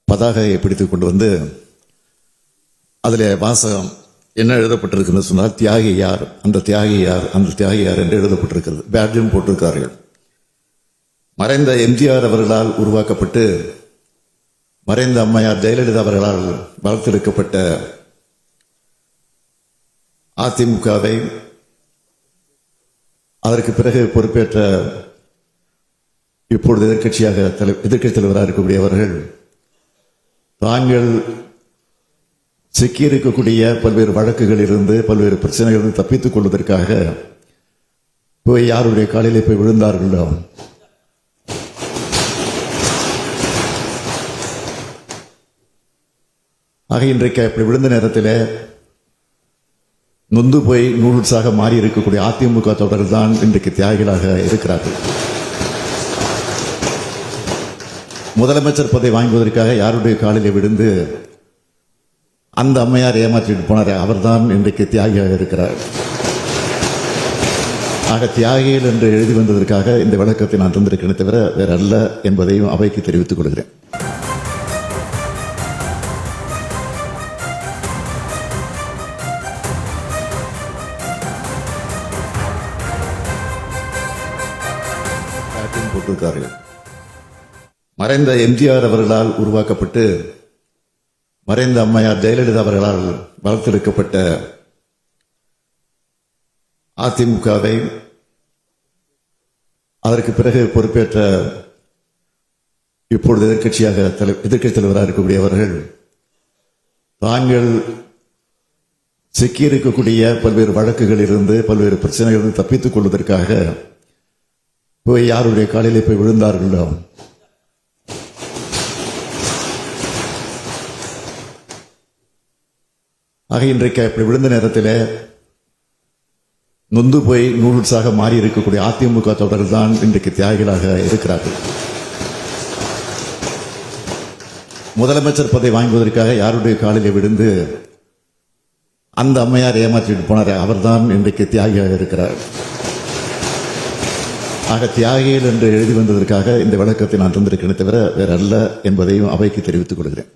பதாகையை பிடித்துக் கொண்டு வந்து அதில் வாசகம் என்ன எழுதப்பட்டிருக்குன்னு சொன்னால், தியாகி யார், அந்த தியாகி யார், அந்த தியாகி யார் என்று எழுதப்பட்டிருக்கிறது. பேட்ஜும் போட்டிருக்கிறார்கள். மறைந்த எம்ஜிஆர் அவர்களால் உருவாக்கப்பட்டு மறைந்த அம்மையார் ஜெயலலிதா அவர்களால் வளர்த்தெடுக்கப்பட்ட அதிமுகவை அதற்கு பிறகு பொறுப்பேற்ற இப்பொழுது எதிர்க்கட்சி தலைவராக இருக்கக்கூடியவர்கள் தாங்கள் சிக்கியிருக்கக்கூடிய பல்வேறு வழக்குகளில் இருந்து பல்வேறு பிரச்சனைகளிலிருந்து தப்பித்துக் கொள்வதற்காக போய் யாருடைய காலிலே போய் விழுந்தார்களோ, ஆக இன்றைக்கு அப்படி விழுந்த நேரத்தில் நொந்து போய் நூல்ஸாக மாறி இருக்கக்கூடிய அதிமுக தொடர்கள் தான் இன்றைக்கு தியாகிகளாக இருக்கிறார்கள். முதலமைச்சர் பதவி வாங்குவதற்காக யாருடைய காலிலே விழுந்து அந்த அம்மையார் ஏமாற்றிட்டு போனார், அவர்தான் இன்றைக்கு தியாகியாக இருக்கிறார். ஆக தியாகிகள் என்று எழுதி வந்ததற்காக இந்த விளக்கத்தை நான் தந்திருக்கிறேன் தவிர வேற அல்ல என்பதையும் அவைக்கு தெரிவித்துக் கொள்கிறேன். போட்டிருக்கார்கள். மறைந்த எம்ஜிஆர் அவர்களால் உருவாக்கப்பட்டு மறைந்த அம்மையார் ஜெயலலிதா அவர்களால் வளர்த்தெடுக்கப்பட்ட அதிமுகவை அதற்கு பிறகு பொறுப்பேற்ற இப்பொழுது எதிர்க்கட்சி தலைவராக இருக்கக்கூடியவர்கள் தாங்கள் சிக்கியிருக்கக்கூடிய பல்வேறு வழக்குகளில் இருந்து பல்வேறு பிரச்சனைகளிலிருந்து தப்பித்துக் கொள்வதற்காக போய் யாருடைய காலிலே போய் விழுந்தார்களோ, ஆக இன்றைக்கு அப்படி விழுந்த நேரத்தில் நொந்து போய் நூல்ஸாக மாறி இருக்கக்கூடிய அதிமுக தொடர்கள் தான் இன்றைக்கு தியாகிகளாக இருக்கிறார்கள். முதலமைச்சர் பதவி வாங்குவதற்காக யாருடைய காலிலே விழுந்து அந்த அம்மையார் ஏமாற்றிட்டு போனார், அவர்தான் இன்றைக்கு தியாகியாக இருக்கிறார். ஆக தியாகிகள் என்று எழுதி வந்ததற்காக இந்த விளக்கத்தை நான் தந்திருக்கிறேன் தவிர வேற அல்ல என்பதையும் அவைக்கு தெரிவித்துக் கொள்கிறேன்.